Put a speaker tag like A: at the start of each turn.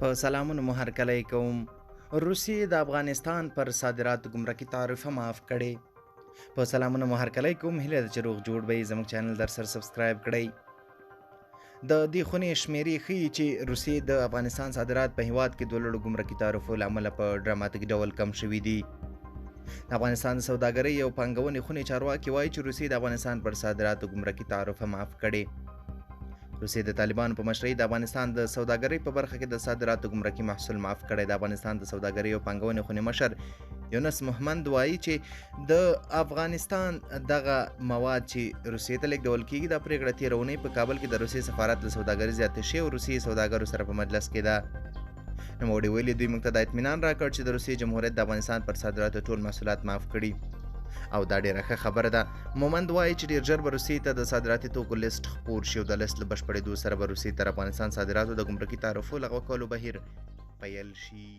A: په سلامونو مو هرکلی کوم. روسیې د افغانستان پر صادراتو ګمرکي تعرفه معاف کړې. په سلامونو مو هرکلی کوم. هیله ده چې روغ جوړ به یې. زموږ چینل در سره سبسکرایب کړئ. د دې خونې شمیرې ښیي چې روسیې د افغانستان صادرات په هیواد کې د لوړو ګمرکي تعرفو له امله په ډراماتیک ډول کم شوي دي. د افغانستان د سوداګرۍ او پانګونې خونې چارواکي وایي چې روسیې د افغانستان پر صادراتو ګمرکي تعرفه معاف کړې. روسیې د طالبانو په مشرۍ د افغانستان د سوداګرۍ په برخه کې د صادراتو ګمرکي محصول معاف کړی. د افغانستان د سوداګرۍ او پانګونې خونې مشر یونس محمد وایي چې د افغانستان دغه مواد چې روسیې ته لیږدول کیږي دا پرېکړه تېره اونۍ په کابل کې د روسیې سفارت له سوداګریز اتشې او روسیې سوداګرو سره په مجلس کې ده. نوموړي ویلي دوی موږ ته دا اطمینان راکړ چې د روسیې جمهوریت د افغانستان پر صادراتو ټول محصولات معاف کړي او دا ډیره ښه خبره ده. مومند وایي چې ډیر ژر به روسیې ته د صادراتي توکو لیست خپور شي او د لیست له بشپړېدو سره به روسیې تر افغانستان صادراتو د ګمرکي تعرفو لغوه کولو بهیر پیل شي.